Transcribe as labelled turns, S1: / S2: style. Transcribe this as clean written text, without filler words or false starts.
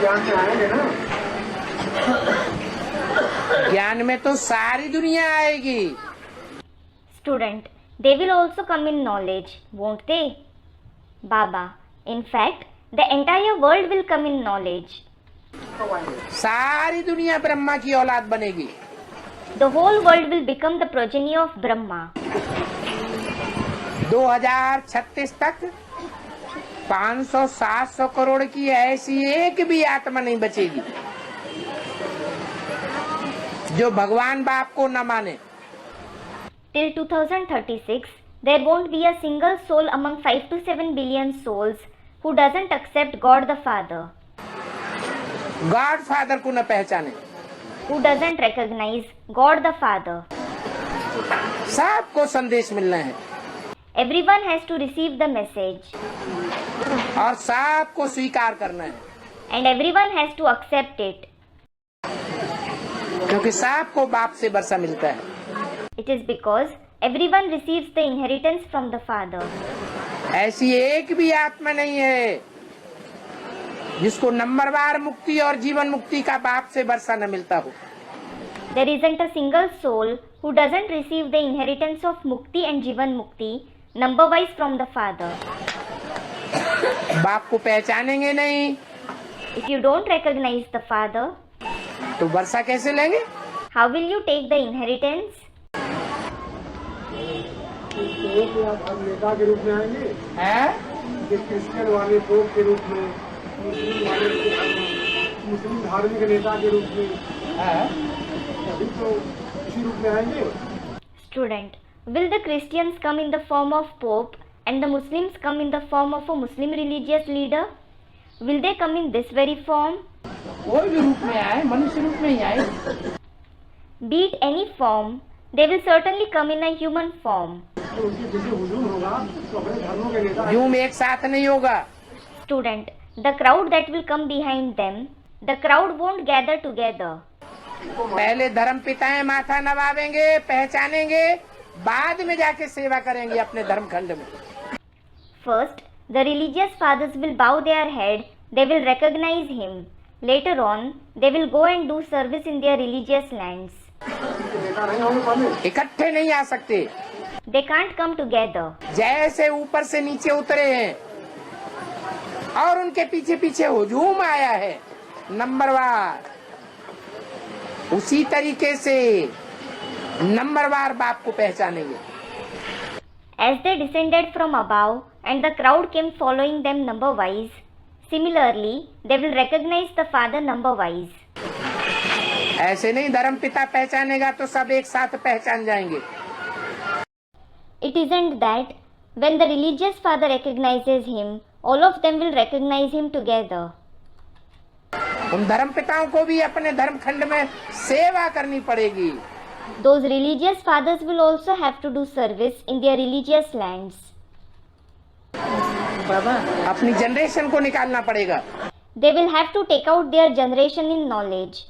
S1: ज्ञान में आएंगे ना।
S2: ज्ञान में तो सारी दुनिया आएगी।
S3: Student, they will also come in knowledge, won't they? Baba, in fact, the entire world will come in knowledge.
S2: सारी दुनिया ब्रह्मा की औलाद बनेगी।
S3: The whole world will become the progeny of Brahma.
S2: 2036 तक 500-700 करोड़ की ऐसी एक भी आत्मा नहीं बचेगी जो भगवान बाप को न माने।
S3: Till 2036, there won't be a single soul among 5 to 7 billion souls who doesn't accept God the Father,
S2: God father को न पहचाने,
S3: who doesn't recognize God the Father.
S2: सबको संदेश मिलना है
S3: Everyone has to receive the message
S2: और सबको स्वीकार करना है,
S3: and everyone has to accept it.
S2: क्योंकि सबको बाप से वर्षा मिलता है।
S3: It is because everyone receives the inheritance from the Father.
S2: ऐसी एक भी आत्मा नहीं है जिसको नंबरवार मुक्ति और जीवन मुक्ति का बाप से वर्षा न मिलता हो।
S3: There isn't a single soul who doesn't receive the inheritance of Mukti and Jivan Mukti number-wise from the Father.
S2: बाप को पहचानेंगे नहीं
S3: If you don't recognize the Father,
S2: तो वर्षा कैसे लेंगे?
S3: how will you take the inheritance?
S1: Pope आप नेता के रूप में आएंगे,
S2: हैं?
S1: कि क्रिश्चियन वाले पोप के रूप में, मुस्लिम धार्मिक नेता के रूप में, अभी तो इसी रूप में आएंगे।
S3: Student, will the Christians come in the form of Pope and the Muslims come in the form of a Muslim religious leader? Will they come in this very form?
S2: कोई भी रूप में आए, मनुष्य रूप में ही आए।
S3: Be it any form, they will certainly come in a human form.
S1: तो उनके पीछे हुजूम होगा तो अपने धर्मों के नेता
S2: यूं एक साथ नहीं होगा।
S3: Student, the crowd that will come behind them, the crowd won't gather together.
S2: पहले धर्म पिताएं माथा नवावेंगे, पहचानेंगे, बाद में जाके सेवा करेंगे अपने धर्म खंड में।
S3: First, the religious fathers will bow their head, they will recognize him. Later on, they will go and do service in their religious lands.
S1: नेता नहीं होंगे पहले।
S2: इकट्ठे नहीं आ सकते,
S3: They can't come together.
S2: जैसे ऊपर से नीचे उतरे हैं और उनके पीछे पीछे हुजूम आया है नंबरवार, उसी तरीके से नंबरवार बाप को पहचानेंगे।
S3: As they descended from above and the crowd came following them number-wise, similarly, they will recognize the Father number-wise.
S2: ऐसे नहीं धर्म पिता पहचानेगा तो सब एक साथ पहचान जाएंगे।
S3: It isn't that when the religious father recognizes him, all of them will recognize him together.
S2: उन धर्म पिताओं को भी अपने धर्म खंड में सेवा करनी पड़ेगी।
S3: Those religious fathers will also have to do service in their religious lands.
S2: अपनी जनरेशन को निकालना पड़ेगा।
S3: They will have to take out their generation in knowledge.